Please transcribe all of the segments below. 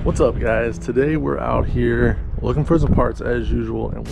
What's up, guys? Today we're out here looking for some parts as usual, and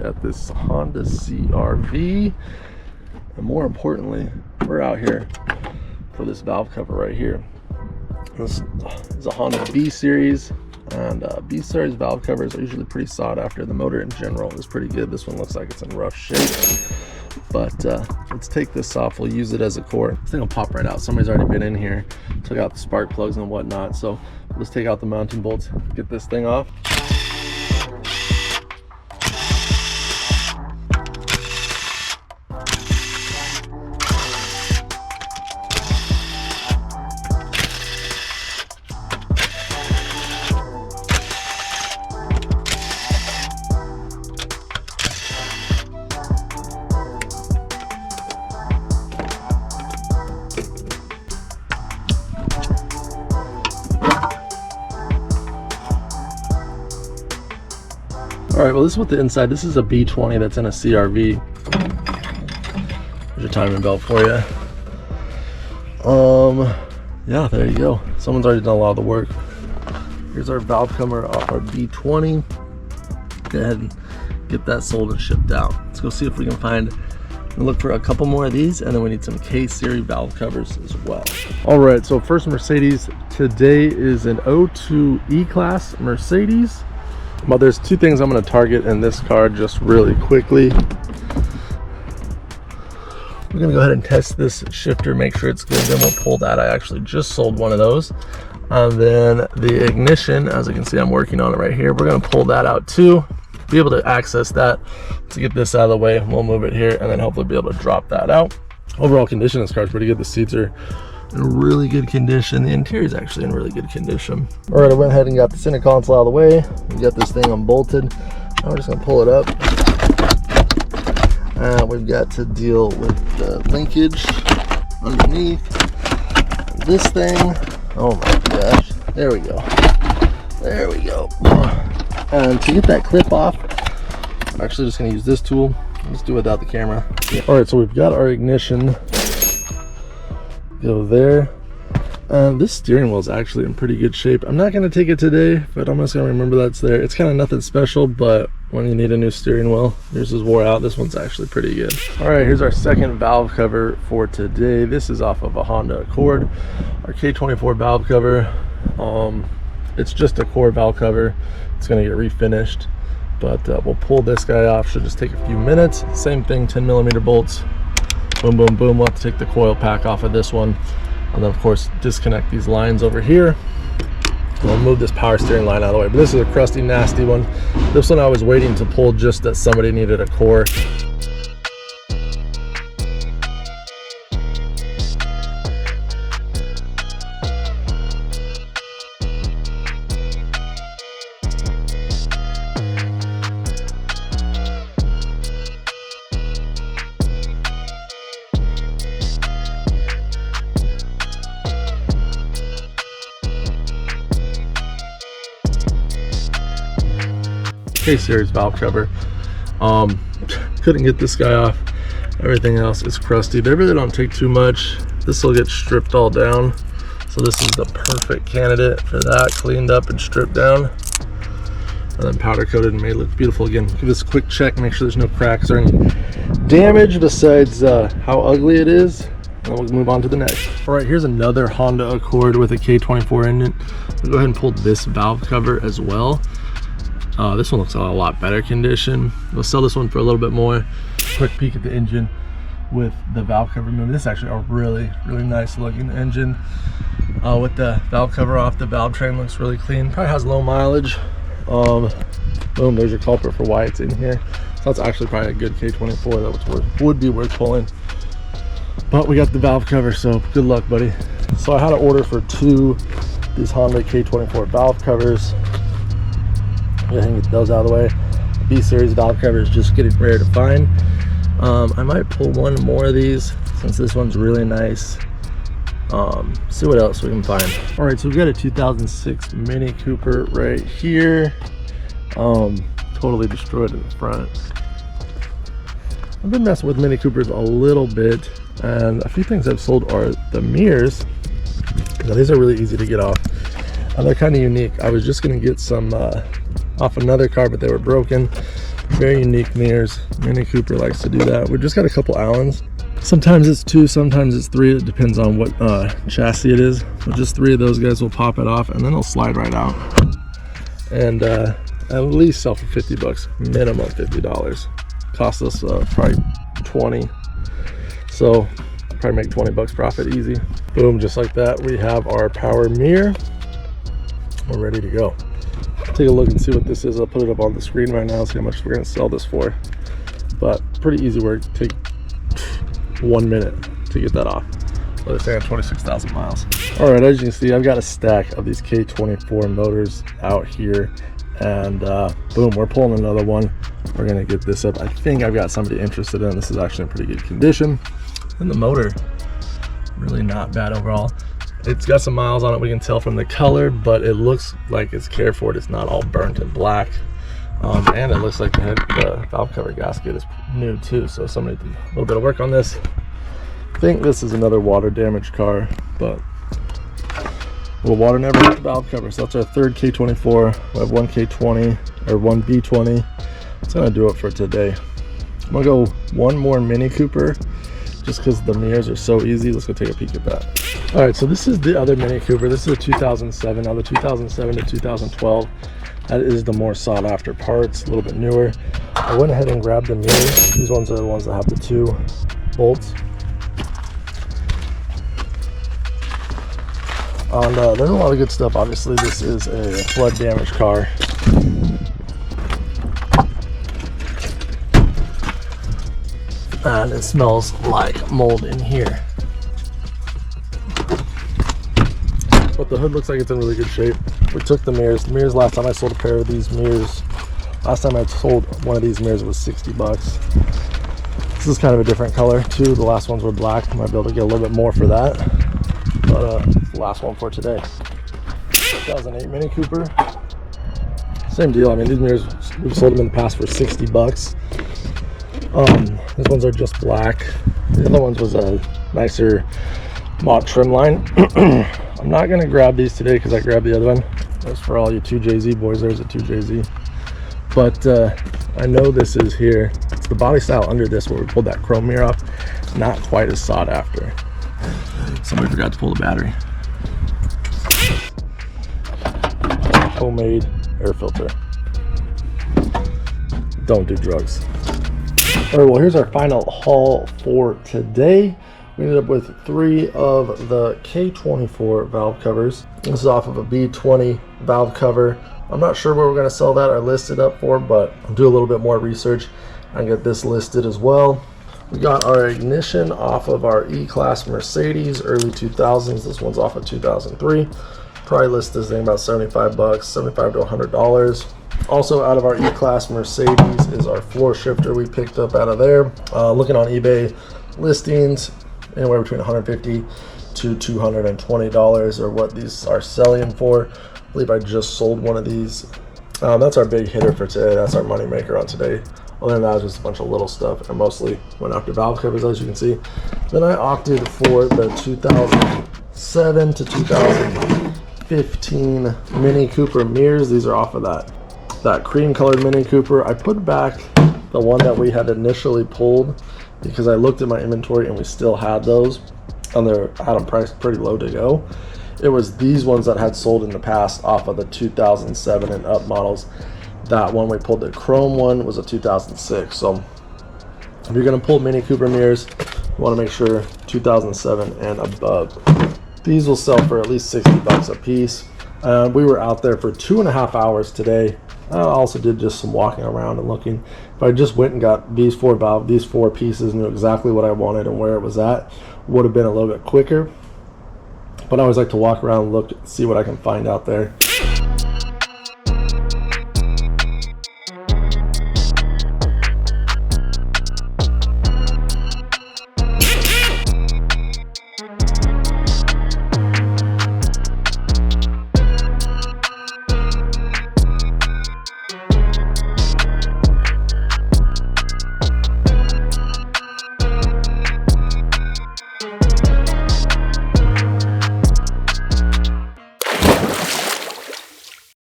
at this Honda CR-V, and more importantly, we're out here for this valve cover right here. This is a Honda B series, and B series valve covers are usually pretty sought after. The motor in general is pretty good. This one looks like it's in rough shape, but let's take this off. We'll use it as a core. This thing will pop right out. Somebody's already been in here, took out the spark plugs and whatnot, so let's take out the mounting bolts, get this thing off. All right, well, this is what the inside, this is a B20 that's in a CR-V. There's your timing belt for you. Yeah, there you go. Someone's already done a lot of the work. Here's our valve cover off our B20. Go ahead and get that sold and shipped out. Let's go see if we can find and look for a couple more of these, and then we need some K-series valve covers as well. All right, so first Mercedes today is an 02 E-Class Mercedes. But there's two things I'm going to target in this car just really quickly. We're going to go ahead and test this shifter, make sure it's good, then we'll pull that. I actually just sold one of those. And then the ignition, as you can see, I'm working on it right here. We're going to pull that out too, be able to access that. To get this out of the way, we'll move it here and then hopefully be able to drop that out. Overall condition of this car is pretty good. The seats are in really good condition. The interior is actually in really good condition. All right, I went ahead and got the center console out of the way. We got this thing unbolted. Now we're just gonna pull it up. We've got to deal with the linkage underneath this thing. Oh my gosh, there we go. There we go. And to get that clip off, I'm actually just gonna use this tool. Let's do it without the camera. All right, so we've got our ignition. Go there. This steering wheel is actually in pretty good shape. I'm not going to take it today, but I'm just going to remember that's there. It's kind of nothing special, but when you need a new steering wheel, yours is wore out. This one's actually pretty good. All right, here's our second valve cover for today. This is off of a Honda Accord, our K24 valve cover. It's just a core valve cover. It's going to get refinished, but we'll pull this guy off. Should just take a few minutes. Same thing, 10mm bolts. Boom, boom, boom. We'll have to take the coil pack off of this one, and then of course disconnect these lines over here. We'll move this power steering line out of the way, but this is a crusty, nasty one. This one I was waiting to pull just that somebody needed a core. K-series valve cover. Couldn't get this guy off. Everything else is crusty. They really don't take too much. This will get stripped all down, so this is the perfect candidate for that. Cleaned up and stripped down, and then powder coated and made it look beautiful again. Give this a quick check, make sure there's no cracks or any damage besides how ugly it is, and we'll move on to the next. All right, here's another Honda Accord with a K24 engine. We'll go ahead and pull this valve cover as well. This one looks a lot better condition. We'll sell this one for a little bit more. Quick peek at the engine with the valve cover removed. This is actually a really nice looking engine. With the valve cover off, the valve train looks really clean. Probably has low mileage. Boom, there's your culprit for why it's in here. So that's actually probably a good K24 that would be worth pulling. but we got the valve cover, so good luck, buddy. So I had an order for 2 these Honda K24 valve covers. I can get those out of the way. B series valve cover is just getting rare to find. I might pull one more of these since this one's really nice. See what else we can find. All right, so we've got a 2006 Mini Cooper right here. Totally destroyed in the front. I've been messing with Mini Coopers a little bit, and a few things I've sold are the mirrors. Now, these are really easy to get off, and they're kind of unique. I was just going to get some off another car, but they were broken. Very unique mirrors. Mini Cooper likes to do that. We've just got a couple Allens. Sometimes it's 2, sometimes it's 3. It depends on what chassis it is. But just 3 of those guys will pop it off, and then they'll slide right out. And at least sell for 50 bucks, minimum $50. Cost us probably 20. So probably make 20 bucks profit easy. Boom, just like that. We have our power mirror. We're ready to go. Take a look and see what this is. I'll put it up on the screen right now, see how much we're gonna sell this for. But pretty easy work. Take 1 minute to get that off. So they're saying 26,000 miles. All right, as you can see, I've got a stack of these K24 motors out here, and boom, we're pulling another one. We're gonna get this up. I think I've got somebody interested in. This is actually in pretty good condition, and the motor really not bad overall. It's got some miles on it, we can tell from the color, but it looks like it's cared for. It's not all burnt and black. And it looks like the valve cover gasket is new too, so somebody did a little bit of work on this. I think this is another water damaged car, but well, water never hit the valve cover. So that's our 3rd K24. We have 1 K20 or 1 B20. It's gonna do it for today. I'm gonna go one more Mini Cooper just because the mirrors are so easy. Let's go take a peek at that. All right, so this is the other Mini Cooper. This is a 2007. Now the 2007 to 2012, that is the more sought after parts, a little bit newer. I went ahead and grabbed the mirrors. These ones are the ones that have the 2 bolts. And there's a lot of good stuff. Obviously, this is a flood damaged car. And it smells like mold in here. But the hood looks like it's in really good shape. We took the mirrors. The mirrors, last time I sold a pair of these mirrors, last time I sold one of these mirrors, it was 60 bucks. This is kind of a different color too. The last ones were black. I might be able to get a little bit more for that. But it's the last one for today. 2008 Mini Cooper. Same deal. I mean, these mirrors, we've sold them in the past for 60 bucks. These ones are just black. The other ones was a nicer mod trim line. I'm not going to grab these today because I grabbed the other one. That's for all you 2JZ boys. There's a 2JZ. But I know this is here. It's the body style under this where we pulled that chrome mirror off. Not quite as sought after. Somebody forgot to pull the battery. Homemade air filter. Don't do drugs. All right, well, here's our final haul for today. We ended up with 3 of the K24 valve covers. This is off of a B20 valve cover. I'm not sure where we're going to sell that or list it up for, but I'll do a little bit more research and get this listed as well. We got our ignition off of our E-Class Mercedes, early 2000s. This one's off of 2003. Probably list this thing about 75 bucks, $75 to $100. Also out of our E-Class Mercedes is our floor shifter we picked up out of there. Looking on eBay listings, anywhere between $150 to $220 are what these are selling for. I believe I just sold one of these. That's our big hitter for today. That's our money maker on today. Other than that, it's just a bunch of little stuff. I mostly went after valve covers, as you can see. Then I opted for the 2007 to 2015 Mini Cooper mirrors. These are off of that cream colored Mini Cooper. I put back the one that we had initially pulled because I looked at my inventory and we still had those, and they're at them priced pretty low to go. It was these ones that had sold in the past off of the 2007 and up models. That one we pulled, the chrome one, was a 2006. So if you're going to pull Mini Cooper mirrors, you want to make sure 2007 and above. These will sell for at least 60 bucks a piece. We were out there for 2.5 hours today I also did just some walking around and looking. If I just went and got these four pieces, knew exactly what I wanted and where it was at, would have been a little bit quicker. But I always like to walk around and look, see what I can find out there.